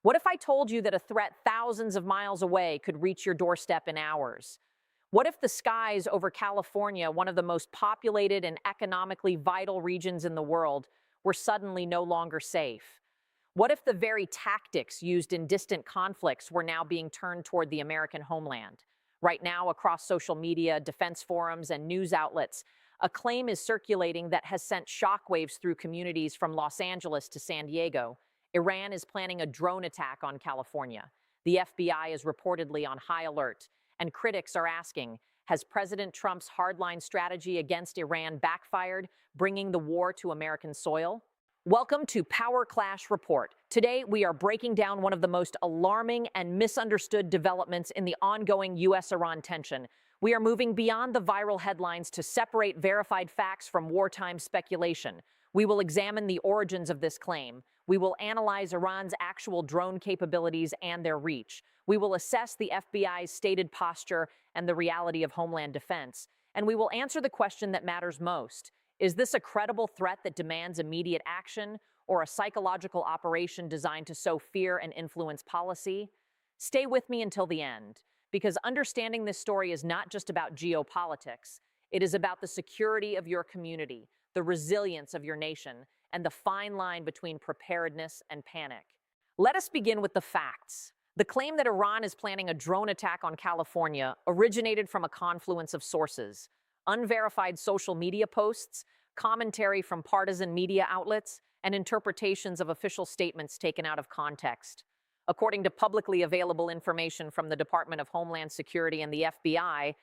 What if I told you that a threat thousands of miles away could reach your doorstep in hours? What if the skies over California, one of the most populated and economically vital regions in the world, were suddenly no longer safe? What if the very tactics used in distant conflicts were now being turned toward the American homeland? Right now, across social media, defense forums, and news outlets, a claim is circulating that has sent shockwaves through communities from Los Angeles to San Diego. Iran is planning a drone attack on California. The FBI is reportedly on high alert, and critics are asking, has President Trump's hardline strategy against Iran backfired, bringing the war to American soil? Welcome to Power Clash Report. Today, we are breaking down one of the most alarming and misunderstood developments in the ongoing U.S.-Iran tension. We are moving beyond the viral headlines to separate verified facts from wartime speculation. We will examine the origins of this claim. We will analyze Iran's actual drone capabilities and their reach. We will assess the FBI's stated posture and the reality of Homeland defense. And we will answer the question that matters most. Is this a credible threat that demands immediate action, or a psychological operation designed to sow fear and influence policy? Stay with me until the end, because understanding this story is not just about geopolitics. It is about the security of your community, the resilience of your nation, and the fine line between preparedness and panic. Let us begin with the facts. The claim that Iran is planning a drone attack on California originated from a confluence of sources: unverified social media posts, commentary from partisan media outlets, and interpretations of official statements taken out of context. According to publicly available information from the Department of Homeland Security and the FBI,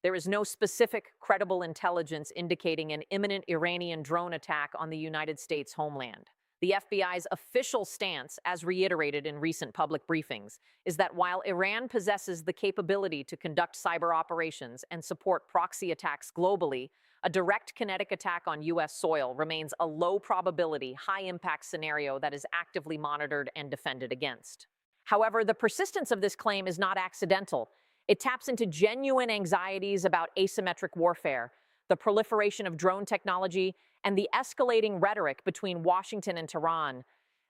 there is no specific, credible intelligence indicating an imminent Iranian drone attack on the United States homeland. The FBI's official stance, as reiterated in recent public briefings, is that while Iran possesses the capability to conduct cyber operations and support proxy attacks globally, a direct kinetic attack on U.S. soil remains a low-probability, high-impact scenario that is actively monitored and defended against. However, the persistence of this claim is not accidental. It taps into genuine anxieties about asymmetric warfare, the proliferation of drone technology, and the escalating rhetoric between Washington and Tehran.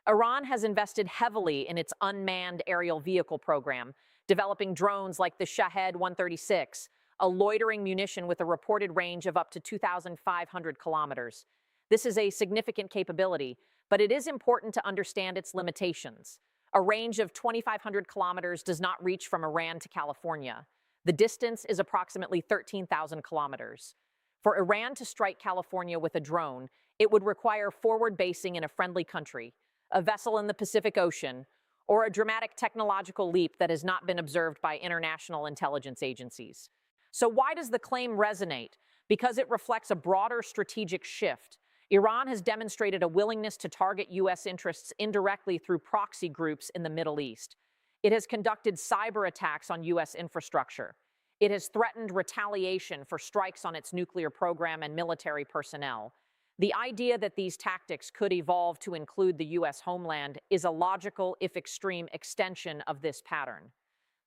Iran has invested heavily in its unmanned aerial vehicle program, developing drones like the Shahed-136, a loitering munition with a reported range of up to 2,500 kilometers. This is a significant capability, but it is important to understand its limitations. A range of 2,500 kilometers does not reach from Iran to California. The distance is approximately 13,000 kilometers. For Iran to strike California with a drone, it would require forward basing in a friendly country, a vessel in the Pacific Ocean, or a dramatic technological leap that has not been observed by international intelligence agencies. So why does the claim resonate? Because it reflects a broader strategic shift. Iran has demonstrated a willingness to target U.S. interests indirectly through proxy groups in the Middle East. It has conducted cyber attacks on U.S. infrastructure. It has threatened retaliation for strikes on its nuclear program and military personnel. The idea that these tactics could evolve to include the U.S. homeland is a logical, if extreme, extension of this pattern.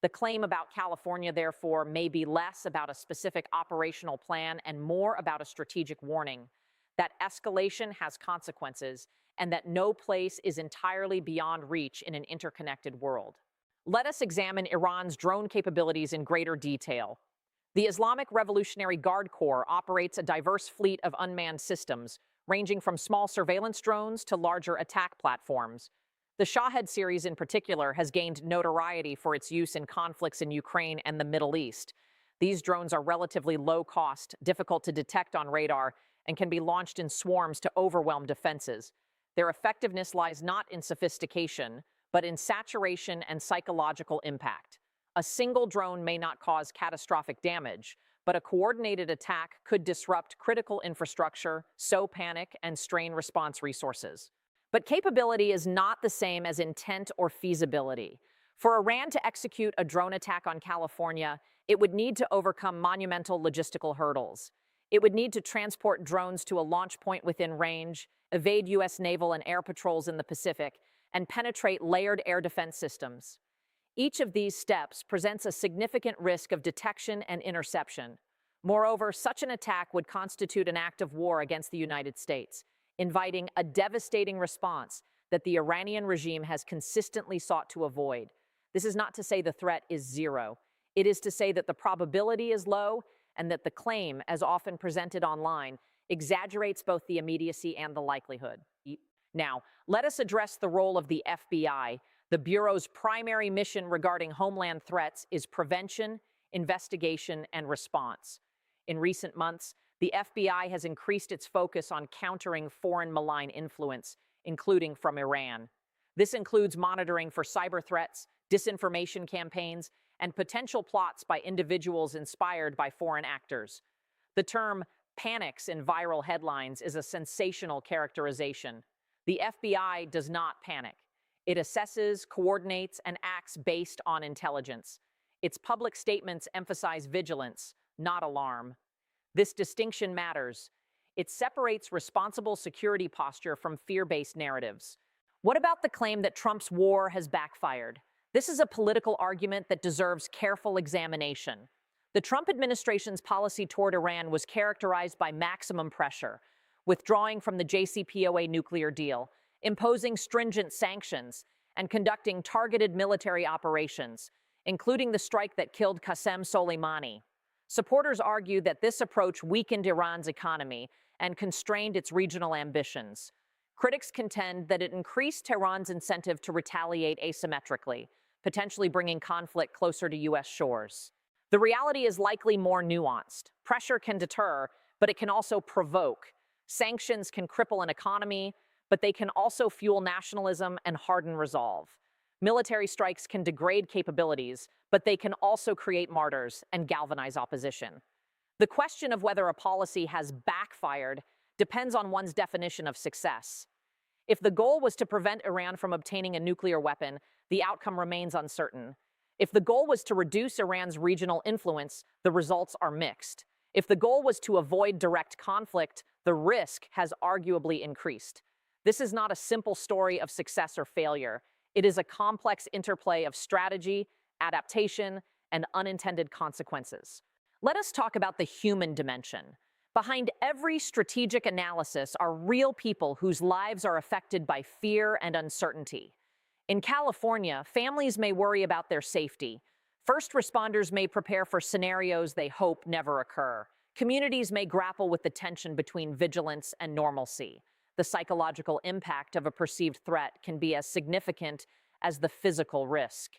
The claim about California, therefore, may be less about a specific operational plan and more about a strategic warning that escalation has consequences and that no place is entirely beyond reach in an interconnected world. Let us examine Iran's drone capabilities in greater detail. The Islamic Revolutionary Guard Corps operates a diverse fleet of unmanned systems, ranging from small surveillance drones to larger attack platforms. The Shahed-series in particular has gained notoriety for its use in conflicts in Ukraine and the Middle East. These drones are relatively low cost, difficult to detect on radar, and can be launched in swarms to overwhelm defenses. Their effectiveness lies not in sophistication, but in saturation and psychological impact. A single drone may not cause catastrophic damage, but a coordinated attack could disrupt critical infrastructure, sow panic, and strain response resources. But capability is not the same as intent or feasibility. For Iran to execute a drone attack on California, it would need to overcome monumental logistical hurdles. It would need to transport drones to a launch point within range, evade U.S. naval and air patrols in the Pacific, and penetrate layered air defense systems. Each of these steps presents a significant risk of detection and interception. Moreover, such an attack would constitute an act of war against the United States, inviting a devastating response that the Iranian regime has consistently sought to avoid. This is not to say the threat is zero. It is to say that the probability is low and that the claim, as often presented online, exaggerates both the immediacy and the likelihood. Now, let us address the role of the FBI. The Bureau's primary mission regarding homeland threats is prevention, investigation, and response. In recent months, the FBI has increased its focus on countering foreign malign influence, including from Iran. This includes monitoring for cyber threats, disinformation campaigns, and potential plots by individuals inspired by foreign actors. The term panics in viral headlines is a sensational characterization. The FBI does not panic. It assesses, coordinates, and acts based on intelligence. Its public statements emphasize vigilance, not alarm. This distinction matters. It separates responsible security posture from fear-based narratives. What about the claim that Trump's war has backfired? This is a political argument that deserves careful examination. The Trump administration's policy toward Iran was characterized by maximum pressure, withdrawing from the JCPOA nuclear deal, imposing stringent sanctions, and conducting targeted military operations, including the strike that killed Qasem Soleimani. Supporters argue that this approach weakened Iran's economy and constrained its regional ambitions. Critics contend that it increased Tehran's incentive to retaliate asymmetrically, potentially bringing conflict closer to U.S. shores. The reality is likely more nuanced. Pressure can deter, but it can also provoke. Sanctions can cripple an economy, but they can also fuel nationalism and harden resolve. Military strikes can degrade capabilities, but they can also create martyrs and galvanize opposition. The question of whether a policy has backfired depends on one's definition of success. If the goal was to prevent Iran from obtaining a nuclear weapon, the outcome remains uncertain. If the goal was to reduce Iran's regional influence, the results are mixed. If the goal was to avoid direct conflict, the risk has arguably increased. This is not a simple story of success or failure. It is a complex interplay of strategy, adaptation, and unintended consequences. Let us talk about the human dimension. Behind every strategic analysis are real people whose lives are affected by fear and uncertainty. In California, families may worry about their safety. First responders may prepare for scenarios they hope never occur. Communities may grapple with the tension between vigilance and normalcy. The psychological impact of a perceived threat can be as significant as the physical risk.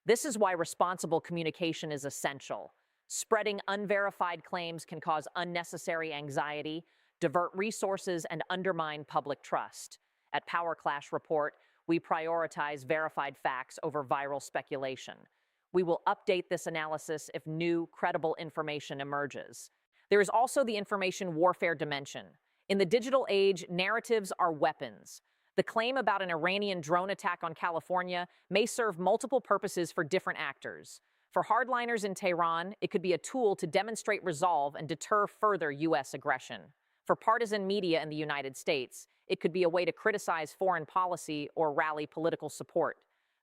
This is why responsible communication is essential. Spreading unverified claims can cause unnecessary anxiety, divert resources, and undermine public trust. At Power Clash Report, we prioritize verified facts over viral speculation. We will update this analysis if new, credible information emerges. There is also the information warfare dimension. In the digital age, narratives are weapons. The claim about an Iranian drone attack on California may serve multiple purposes for different actors. For hardliners in Tehran, it could be a tool to demonstrate resolve and deter further U.S. aggression. For partisan media in the United States, it could be a way to criticize foreign policy or rally political support.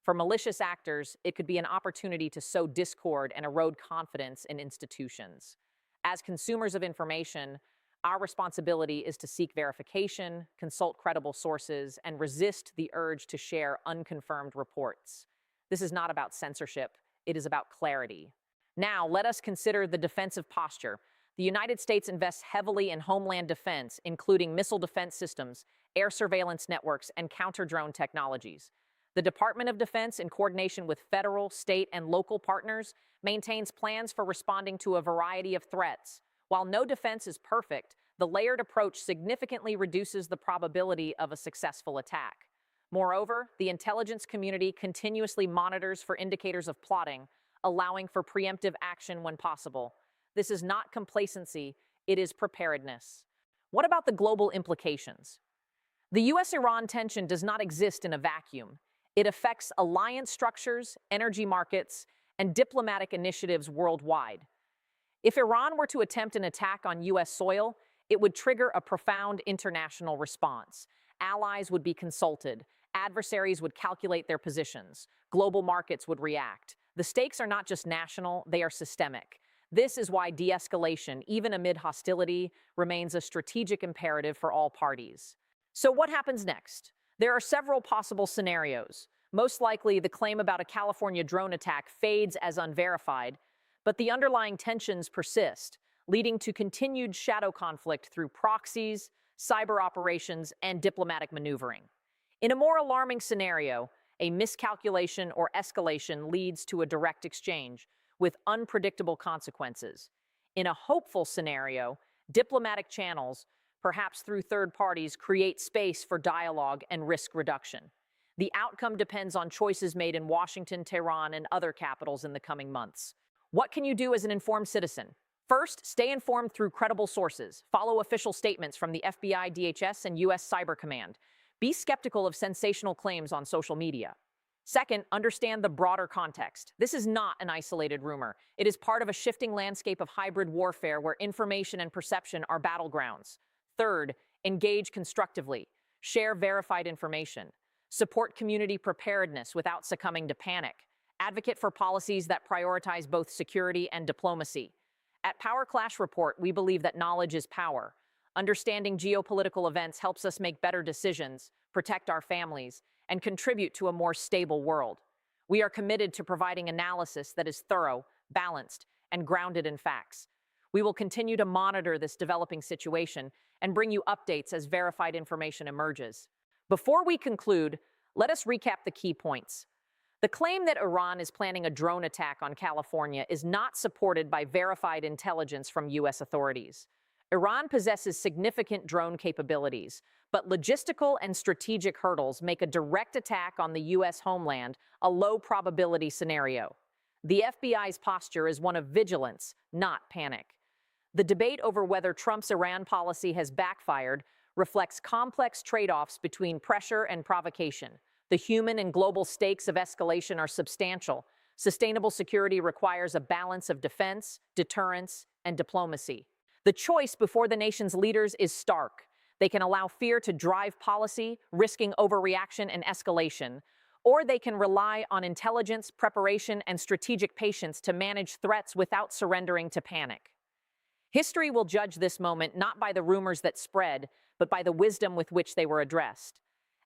For malicious actors, it could be an opportunity to sow discord and erode confidence in institutions. As consumers of information, our responsibility is to seek verification, consult credible sources, and resist the urge to share unconfirmed reports. This is not about censorship. It is about clarity. Now, let us consider the defensive posture. The United States invests heavily in homeland defense, including missile defense systems, air surveillance networks, and counter-drone technologies. The Department of Defense, in coordination with federal, state, and local partners, maintains plans for responding to a variety of threats. While no defense is perfect, the layered approach significantly reduces the probability of a successful attack. Moreover, the intelligence community continuously monitors for indicators of plotting, allowing for preemptive action when possible. This is not complacency, it is preparedness. What about the global implications? The U.S.-Iran tension does not exist in a vacuum. It affects alliance structures, energy markets, and diplomatic initiatives worldwide. If Iran were to attempt an attack on U.S. soil, it would trigger a profound international response. Allies would be consulted. Adversaries would calculate their positions. Global markets would react. The stakes are not just national, they are systemic. This is why de-escalation, even amid hostility, remains a strategic imperative for all parties. So what happens next? There are several possible scenarios. Most likely, the claim about a California drone attack fades as unverified, but the underlying tensions persist, leading to continued shadow conflict through proxies, cyber operations, and diplomatic maneuvering. In a more alarming scenario, a miscalculation or escalation leads to a direct exchange with unpredictable consequences. In a hopeful scenario, diplomatic channels, perhaps through third parties, create space for dialogue and risk reduction. The outcome depends on choices made in Washington, Tehran, and other capitals in the coming months. What can you do as an informed citizen? First, stay informed through credible sources. Follow official statements from the FBI, DHS, and U.S. Cyber Command. Be skeptical of sensational claims on social media. Second, understand the broader context. This is not an isolated rumor. It is part of a shifting landscape of hybrid warfare where information and perception are battlegrounds. Third, engage constructively. Share verified information. Support community preparedness without succumbing to panic. Advocate for policies that prioritize both security and diplomacy. At Power Clash Report, we believe that knowledge is power. Understanding geopolitical events helps us make better decisions, protect our families, and contribute to a more stable world. We are committed to providing analysis that is thorough, balanced, and grounded in facts. We will continue to monitor this developing situation and bring you updates as verified information emerges. Before we conclude, let us recap the key points. The claim that Iran is planning a drone attack on California is not supported by verified intelligence from U.S. authorities. Iran possesses significant drone capabilities, but logistical and strategic hurdles make a direct attack on the U.S. homeland a low-probability scenario. The FBI's posture is one of vigilance, not panic. The debate over whether Trump's Iran policy has backfired reflects complex trade-offs between pressure and provocation. The human and global stakes of escalation are substantial. Sustainable security requires a balance of defense, deterrence, and diplomacy. The choice before the nation's leaders is stark. They can allow fear to drive policy, risking overreaction and escalation, or they can rely on intelligence, preparation, and strategic patience to manage threats without surrendering to panic. History will judge this moment not by the rumors that spread, but by the wisdom with which they were addressed.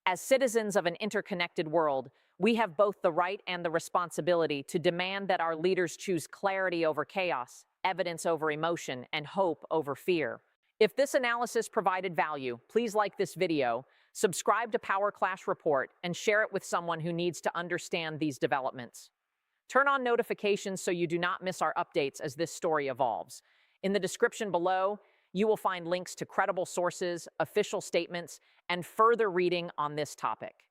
As citizens of an interconnected world, we have both the right and the responsibility to demand that our leaders choose clarity over chaos, evidence over emotion, and hope over fear. If this analysis provided value, please like this video, subscribe to Power Clash Report, and share it with someone who needs to understand these developments. Turn on notifications so you do not miss our updates as this story evolves. In the description below, you will find links to credible sources, official statements, and further reading on this topic.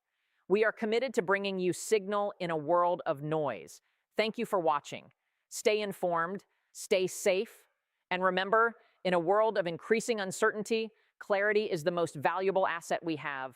We are committed to bringing you signal in a world of noise. Thank you for watching. Stay informed, stay safe, and remember, in a world of increasing uncertainty, clarity is the most valuable asset we have.